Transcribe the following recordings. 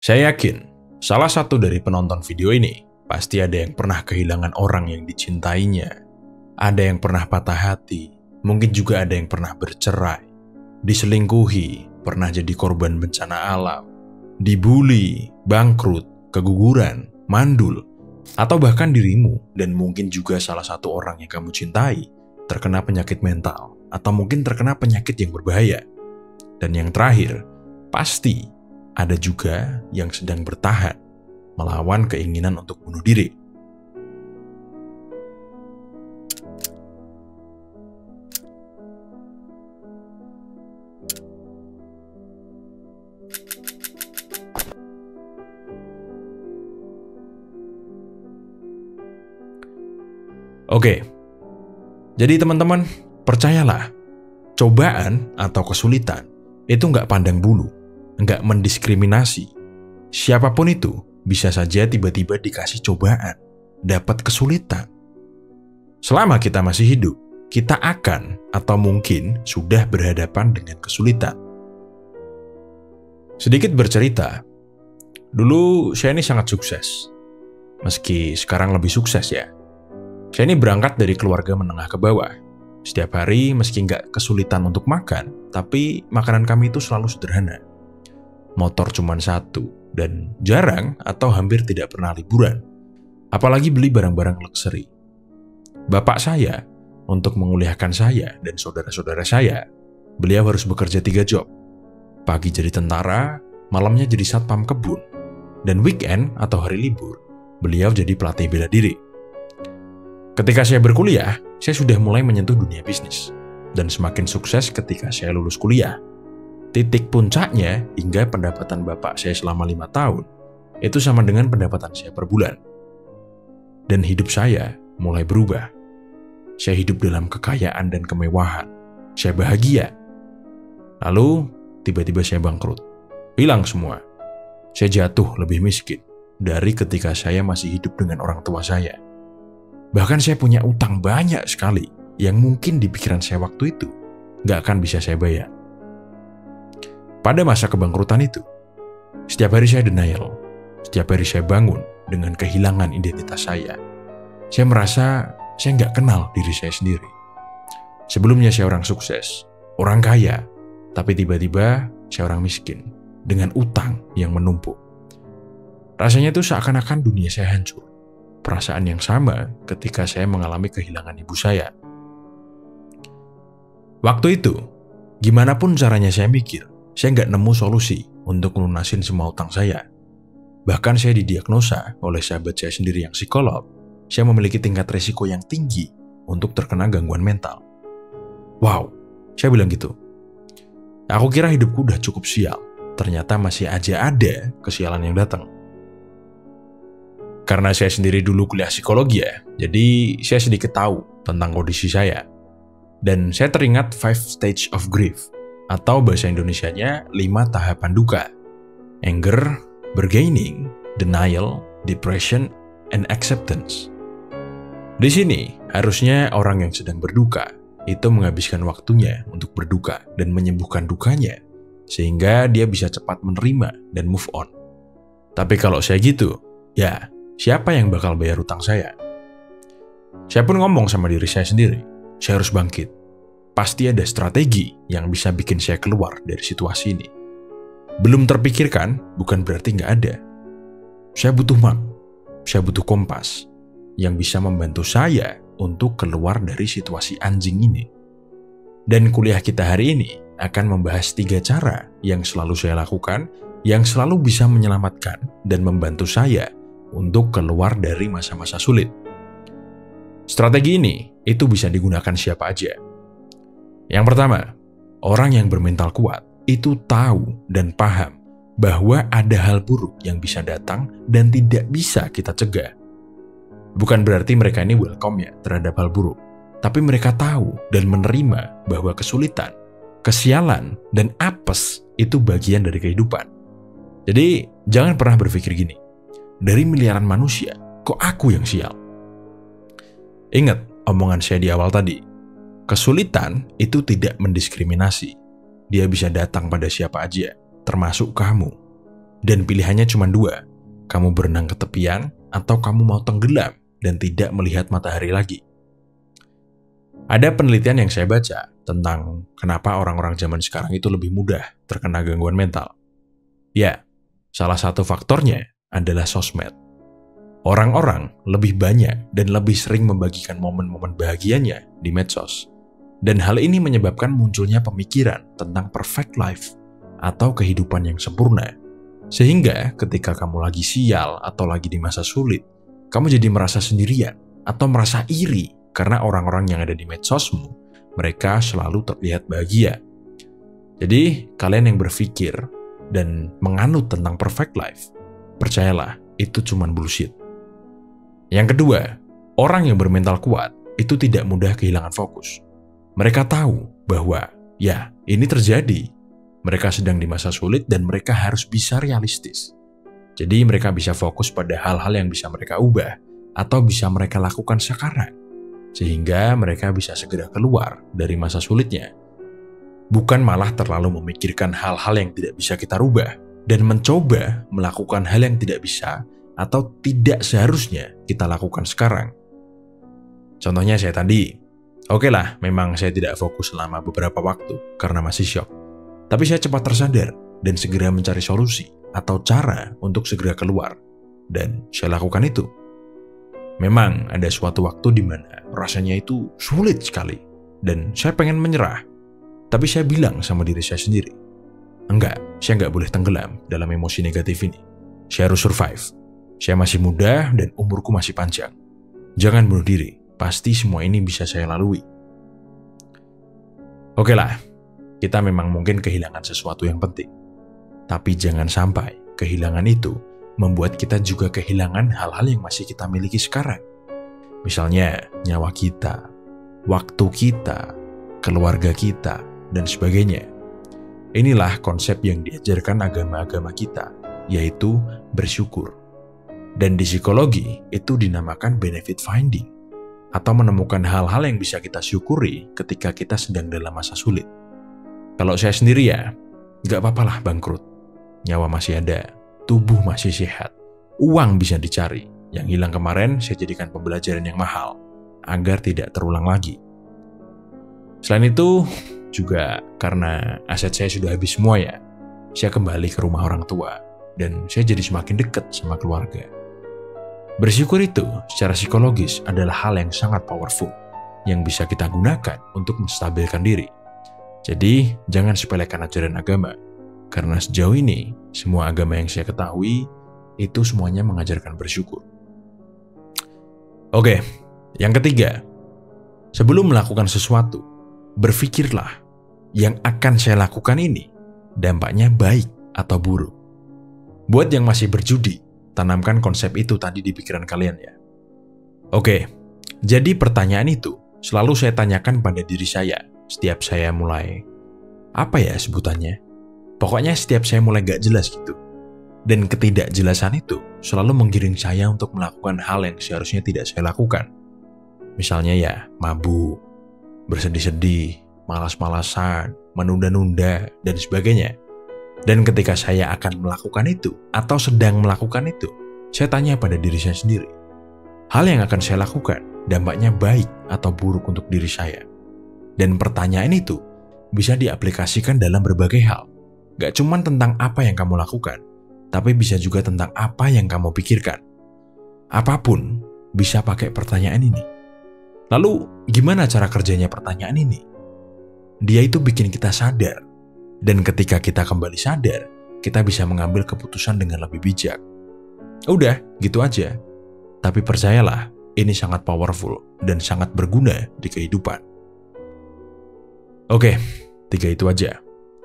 Saya yakin, salah satu dari penonton video ini pasti ada yang pernah kehilangan orang yang dicintainya, ada yang pernah patah hati, mungkin juga ada yang pernah bercerai, diselingkuhi, pernah jadi korban bencana alam, dibully, bangkrut, keguguran, mandul, atau bahkan dirimu dan mungkin juga salah satu orang yang kamu cintai terkena penyakit mental atau mungkin terkena penyakit yang berbahaya. Dan yang terakhir, pasti ada juga yang sedang bertahan melawan keinginan untuk bunuh diri. Oke, jadi teman-teman, percayalah, cobaan atau kesulitan itu nggak pandang bulu, nggak mendiskriminasi. Siapapun itu bisa saja tiba-tiba dikasih cobaan, dapat kesulitan. Selama kita masih hidup, kita akan atau mungkin sudah berhadapan dengan kesulitan. Sedikit bercerita, dulu saya ini sangat sukses. Meski sekarang lebih sukses ya. Saya ini berangkat dari keluarga menengah ke bawah. Setiap hari meski nggak kesulitan untuk makan, tapi makanan kami itu selalu sederhana. Motor cuma satu, dan jarang atau hampir tidak pernah liburan. Apalagi beli barang-barang luxury. Bapak saya, untuk menguliahkan saya dan saudara-saudara saya, beliau harus bekerja 3 job. Pagi jadi tentara, malamnya jadi satpam kebun. Dan weekend atau hari libur, beliau jadi pelatih bela diri. Ketika saya berkuliah, saya sudah mulai menyentuh dunia bisnis. Dan semakin sukses ketika saya lulus kuliah. Titik puncaknya hingga pendapatan bapak saya selama 5 tahun, itu sama dengan pendapatan saya per bulan. Dan hidup saya mulai berubah. Saya hidup dalam kekayaan dan kemewahan. Saya bahagia. Lalu, tiba-tiba saya bangkrut. Hilang semua. Saya jatuh lebih miskin dari ketika saya masih hidup dengan orang tua saya. Bahkan saya punya utang banyak sekali yang mungkin di pikiran saya waktu itu nggak akan bisa saya bayar. Pada masa kebangkrutan itu, setiap hari saya denial, setiap hari saya bangun dengan kehilangan identitas saya. Saya merasa saya nggak kenal diri saya sendiri. Sebelumnya saya orang sukses, orang kaya, tapi tiba-tiba saya orang miskin dengan utang yang menumpuk. Rasanya itu seakan-akan dunia saya hancur. Perasaan yang sama ketika saya mengalami kehilangan ibu saya. Waktu itu, gimana pun caranya saya mikir, saya nggak nemu solusi untuk melunasin semua utang saya. Bahkan saya didiagnosa oleh sahabat saya sendiri yang psikolog, saya memiliki tingkat resiko yang tinggi untuk terkena gangguan mental. Wow, saya bilang gitu. Aku kira hidupku udah cukup sial, ternyata masih aja ada kesialan yang datang. Karena saya sendiri dulu kuliah psikologi ya, jadi saya sedikit tahu tentang kondisi saya. Dan saya teringat 5 stage of grief, atau bahasa Indonesianya 5 tahapan duka. Anger, bargaining, denial, depression, and acceptance. Di sini, harusnya orang yang sedang berduka itu menghabiskan waktunya untuk berduka dan menyembuhkan dukanya, sehingga dia bisa cepat menerima dan move on. Tapi kalau saya gitu, ya, siapa yang bakal bayar utang saya? Saya pun ngomong sama diri saya sendiri, saya harus bangkit. Pasti ada strategi yang bisa bikin saya keluar dari situasi ini. Belum terpikirkan, bukan berarti nggak ada. Saya butuh map, saya butuh kompas, yang bisa membantu saya untuk keluar dari situasi anjing ini. Dan kuliah kita hari ini akan membahas 3 cara yang selalu saya lakukan, yang selalu bisa menyelamatkan dan membantu saya untuk keluar dari masa-masa sulit. Strategi ini itu bisa digunakan siapa aja. Yang pertama, orang yang bermental kuat itu tahu dan paham bahwa ada hal buruk yang bisa datang dan tidak bisa kita cegah. Bukan berarti mereka ini welcome ya terhadap hal buruk, tapi mereka tahu dan menerima bahwa kesulitan, kesialan, dan apes itu bagian dari kehidupan. Jadi, jangan pernah berpikir gini, dari miliaran manusia, kok aku yang sial? Ingat omongan saya di awal tadi, kesulitan itu tidak mendiskriminasi. Dia bisa datang pada siapa aja, termasuk kamu. Dan pilihannya cuma dua, kamu berenang ke tepian atau kamu mau tenggelam dan tidak melihat matahari lagi. Ada penelitian yang saya baca tentang kenapa orang-orang zaman sekarang itu lebih mudah terkena gangguan mental. Ya, salah satu faktornya adalah sosmed. Orang-orang lebih banyak dan lebih sering membagikan momen-momen bahagianya di medsos. Dan hal ini menyebabkan munculnya pemikiran tentang perfect life atau kehidupan yang sempurna. Sehingga ketika kamu lagi sial atau lagi di masa sulit, kamu jadi merasa sendirian atau merasa iri karena orang-orang yang ada di medsosmu, mereka selalu terlihat bahagia. Jadi, kalian yang berpikir dan menganut tentang perfect life, percayalah, itu cuma bullshit. Yang kedua, orang yang bermental kuat itu tidak mudah kehilangan fokus. Mereka tahu bahwa, ya, ini terjadi. Mereka sedang di masa sulit dan mereka harus bisa realistis. Jadi mereka bisa fokus pada hal-hal yang bisa mereka ubah atau bisa mereka lakukan sekarang. Sehingga mereka bisa segera keluar dari masa sulitnya. Bukan malah terlalu memikirkan hal-hal yang tidak bisa kita rubah dan mencoba melakukan hal yang tidak bisa atau tidak seharusnya kita lakukan sekarang. Contohnya saya tadi, oke lah, memang saya tidak fokus selama beberapa waktu karena masih syok. Tapi saya cepat tersadar dan segera mencari solusi atau cara untuk segera keluar. Dan saya lakukan itu. Memang ada suatu waktu di mana rasanya itu sulit sekali dan saya pengen menyerah. Tapi saya bilang sama diri saya sendiri, enggak, saya nggak boleh tenggelam dalam emosi negatif ini. Saya harus survive. Saya masih muda dan umurku masih panjang. Jangan bunuh diri, pasti semua ini bisa saya lalui. Oke lah, kita memang mungkin kehilangan sesuatu yang penting. Tapi jangan sampai kehilangan itu membuat kita juga kehilangan hal-hal yang masih kita miliki sekarang. Misalnya, nyawa kita, waktu kita, keluarga kita, dan sebagainya. Inilah konsep yang diajarkan agama-agama kita, yaitu bersyukur. Dan di psikologi, itu dinamakan benefit finding, atau menemukan hal-hal yang bisa kita syukuri ketika kita sedang dalam masa sulit. Kalau saya sendiri ya, nggak apa-apalah bangkrut. Nyawa masih ada, tubuh masih sehat, uang bisa dicari. Yang hilang kemarin saya jadikan pembelajaran yang mahal, agar tidak terulang lagi. Selain itu, juga karena aset saya sudah habis semua ya, saya kembali ke rumah orang tua, dan saya jadi semakin dekat sama keluarga. Bersyukur itu secara psikologis adalah hal yang sangat powerful, yang bisa kita gunakan untuk menstabilkan diri. Jadi, jangan sepelekan ajaran agama, karena sejauh ini, semua agama yang saya ketahui, itu semuanya mengajarkan bersyukur. Oke, yang ketiga, sebelum melakukan sesuatu, berpikirlah, yang akan saya lakukan ini, dampaknya baik atau buruk. Buat yang masih berjudi, tanamkan konsep itu tadi di pikiran kalian ya. Oke, jadi pertanyaan itu selalu saya tanyakan pada diri saya setiap saya mulai, apa ya sebutannya? Pokoknya setiap saya mulai gak jelas gitu. Dan ketidakjelasan itu selalu menggiring saya untuk melakukan hal yang seharusnya tidak saya lakukan. Misalnya ya, mabuk, bersedih-sedih, malas-malasan, menunda-nunda, dan sebagainya. Dan ketika saya akan melakukan itu, atau sedang melakukan itu, saya tanya pada diri saya sendiri, hal yang akan saya lakukan, dampaknya baik atau buruk untuk diri saya. Dan pertanyaan itu bisa diaplikasikan dalam berbagai hal. Gak cuma tentang apa yang kamu lakukan, tapi bisa juga tentang apa yang kamu pikirkan. Apapun bisa pakai pertanyaan ini. Lalu, gimana cara kerjanya pertanyaan ini? Dia itu bikin kita sadar. Dan ketika kita kembali sadar, kita bisa mengambil keputusan dengan lebih bijak. Udah, gitu aja. Tapi percayalah, ini sangat powerful dan sangat berguna di kehidupan. Oke, 3 itu aja.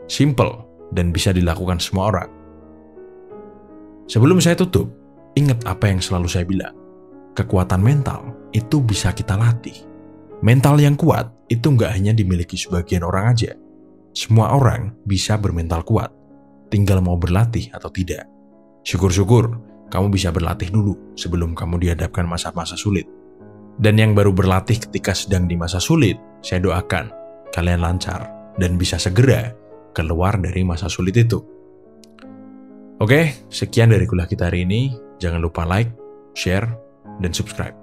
Simple dan bisa dilakukan semua orang. Sebelum saya tutup, ingat apa yang selalu saya bilang. Kekuatan mental itu bisa kita latih. Mental yang kuat itu nggak hanya dimiliki sebagian orang aja. Semua orang bisa bermental kuat. Tinggal mau berlatih atau tidak. Syukur-syukur kamu bisa berlatih dulu sebelum kamu dihadapkan masa-masa sulit. Dan yang baru berlatih ketika sedang di masa sulit, saya doakan kalian lancar dan bisa segera keluar dari masa sulit itu. Oke, sekian dari kuliah kita hari ini. Jangan lupa like, share, dan subscribe.